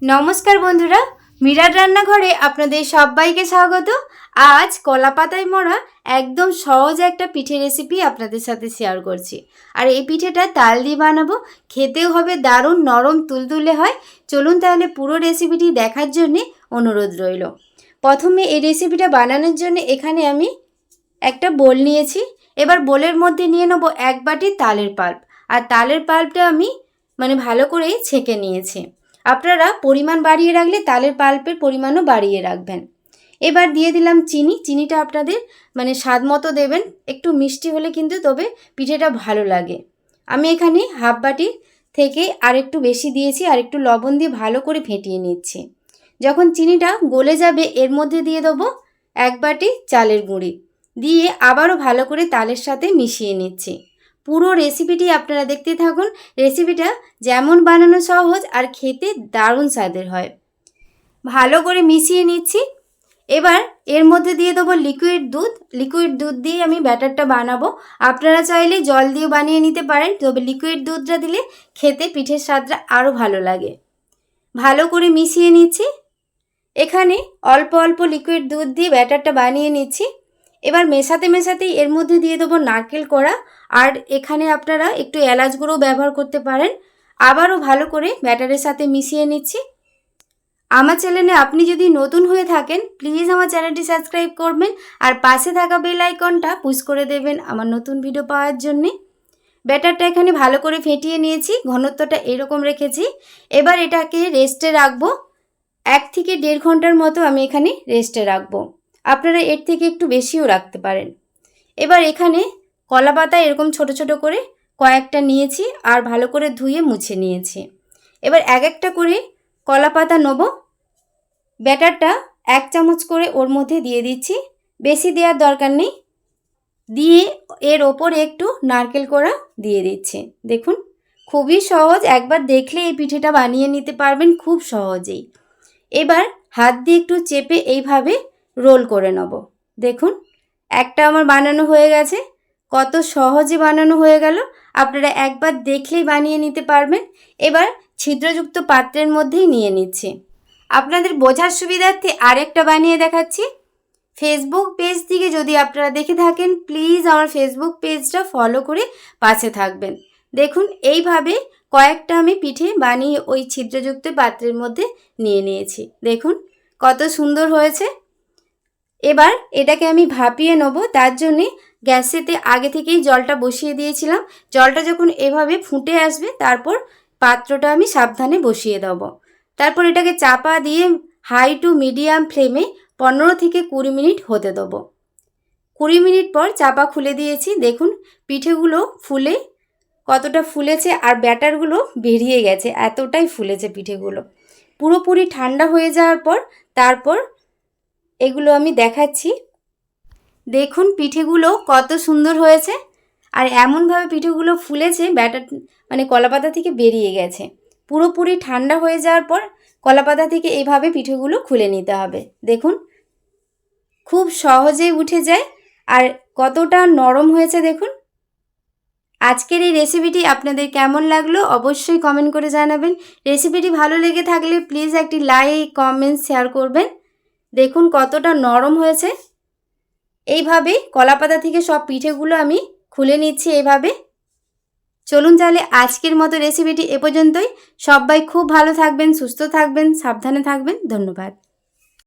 নমস্কার বন্ধুরা, মিরার রান্নাঘরে আপনাদের সবাইকে স্বাগত। আজ কলা পাতায় মোড়া একদম সহজ একটা পিঠে রেসিপি আপনাদের সাথে শেয়ার করছি। আর এই পিঠেটা তাল দিয়ে বানাবো, খেতেও হবে দারুণ নরম তুলতুলে হয়। চলুন তাহলে পুরো রেসিপিটি দেখার জন্যে অনুরোধ রইল। প্রথমে এই রেসিপিটা বানানোর জন্য এখানে আমি একটা বোল নিয়েছি। এবার বোলের মধ্যে নিয়ে নেব 1 বাটি তালের পাল্প। আর তালের পাল্পটা আমি ভালো করে ছেঁকে নিয়েছি। আপনারা পরিমাণ বাড়িয়ে রাখলে তালের পাল্পের পরিমাণও বাড়িয়ে রাখবেন। এবার দিয়ে দিলাম চিনি। চিনিটা আপনাদের স্বাদ মতো দেবেন, একটু মিষ্টি হলে কিন্তু তবে পিঠেটা ভালো লাগে। আমি এখানে হাফ বাটি থেকে আর একটু বেশি দিয়েছি, আর একটু লবণ দিয়ে ভালো করে ফেটিয়ে নিচ্ছি। যখন চিনিটা গলে যাবে এর মধ্যে দিয়ে দেবো 1 বাটি চালের গুঁড়ি, দিয়ে আবারও ভালো করে তালের সাথে মিশিয়ে নিচ্ছি। পুরো রেসিপিটি আপনারা দেখতে থাকুন। রেসিপিটা যেমন বানানো সহজ আর খেতে দারুণ স্বাদের হয়। ভালো করে মিশিয়ে নিচ্ছি। এবার এর মধ্যে দিয়ে দেবো লিকুইড দুধ। লিকুইড দুধ দিয়ে আমি ব্যাটারটা বানাবো। আপনারা চাইলে জল দিয়ে বানিয়ে নিতে পারেন, তবে লিকুইড দুধটা দিলে খেতে পিঠের স্বাদটা আরও ভালো লাগে। ভালো করে মিশিয়ে নিচ্ছি। এখানে অল্প অল্প লিকুইড দুধ দিয়ে ব্যাটারটা বানিয়ে নিচ্ছি। এবার মেশাতে মেশাতেই এর মধ্যে দিয়ে দেবো নারকেল কোড়া, আর এখানে আপনারা একটু এলাচ গুঁড়ো ব্যবহার করতে পারেন। আবারও ভালো করে ব্যাটারের সাথে মিশিয়ে নিচ্ছি। আমার চ্যানেলে আপনি যদি নতুন হয়ে থাকেন প্লিজ আমার চ্যানেলটি সাবস্ক্রাইব করবেন, আর পাশে থাকা বেল আইকনটা পুশ করে দেবেন আমার নতুন ভিডিও পাওয়ার জন্যে। ব্যাটারটা এখানে ভালো করে ফেটিয়ে নিয়েছি, ঘনত্বটা এরকম রেখেছি। এবার এটাকে রেস্টে রাখবো। 1 থেকে 1.5 ঘন্টার মতো আমি এখানে রেস্টে রাখবো। আপনারা এর থেকে একটু বেশিও রাখতে পারেন। এবার এখানে কলা পাতা এরকম ছোট ছোট করে কয়েকটা নিয়েছি, আর ভালো করে ধুয়ে মুছে নিয়েছি। এবার এক একটা করে কলা পাতা নেব। ব্যাটারটা 1 চামচ করে ওর মধ্যে দিয়ে দিচ্ছি, বেশি দেওয়ার দরকার নেই। দিয়ে এর ওপরে একটু নারকেল কোড়া দিয়ে দিচ্ছি। দেখুন খুবই সহজ, একবার দেখলে এই পিঠেটা বানিয়ে নিতে পারবেন খুব সহজেই। এবার হাত দিয়ে একটু চেপে এইভাবে রোল করে নেব। দেখুন একটা আমার বানানো হয়ে গেছে। কত সহজে বানানো হয়ে গেল, আপনারা একবার দেখলেই বানিয়ে নিতে পারবেন। এবার ছিদ্রযুক্ত পাত্রের মধ্যেই নিয়ে নিচ্ছি। আপনাদের বোঝার সুবিধার্থে আরেকটা বানিয়ে দেখাচ্ছি। ফেসবুক পেজ থেকে যদি আপনারা দেখে থাকেন প্লিজ আমার ফেসবুক পেজটা ফলো করে পাশে থাকবেন। দেখুন এইভাবে কয়েকটা আমি পিঠে বানিয়ে ওই ছিদ্রযুক্ত পাত্রের মধ্যে নিয়ে নিয়েছি। দেখুন কত সুন্দর হয়েছে। এবার এটাকে আমি ভাপিয়ে নেব। তার জন্যে গ্যাসেতে আগে থেকেই জলটা বসিয়ে দিয়েছিলাম। জলটা যখন এভাবে ফুটে আসবে তারপর পাত্রটা আমি সাবধানে বসিয়ে দেব। তারপর এটাকে চাপা দিয়ে হাই টু মিডিয়াম ফ্লেমে 15 থেকে 20 মিনিট হতে দেবো। 20 মিনিট পর চাপা খুলে দিয়েছি। দেখুন পিঠেগুলো ফুলে কতটা ফুলেছে, আর ব্যাটারগুলো বেরিয়ে গেছে, এতটাই ফুলেছে পিঠেগুলো। পুরোপুরি ঠান্ডা হয়ে যাওয়ার পর তারপর এগুলো আমি দেখাচ্ছি। দেখুন পিঠেগুলো কত সুন্দর হয়েছে, আর এমনভাবে পিঠেগুলো ফুলেছে ব্যাটার কলাপাতা থেকে বেরিয়ে গেছে। পুরোপুরি ঠান্ডা হয়ে যাওয়ার পর কলাপাতা থেকে এইভাবে পিঠেগুলো খুলে নিতে হবে। দেখুন খুব সহজেই উঠে যায়, আর কতটা নরম হয়েছে দেখুন। আজকের এই রেসিপিটি আপনাদের কেমন লাগলো অবশ্যই কমেন্ট করে জানাবেন। রেসিপিটি ভালো লেগে থাকলে প্লিজ একটি লাইক কমেন্ট শেয়ার করবেন। দেখুন কতটা নরম হয়েছে। এইভাবে কলাপাতা থেকে সব পিঠেগুলো আমি খুলে নিচ্ছি এইভাবে। চলুন তাহলে আজকের মতো রেসিপিটি এ পর্যন্তই। সবাই খুব ভালো থাকবেন, সুস্থ থাকবেন, সাবধানে থাকবেন। ধন্যবাদ।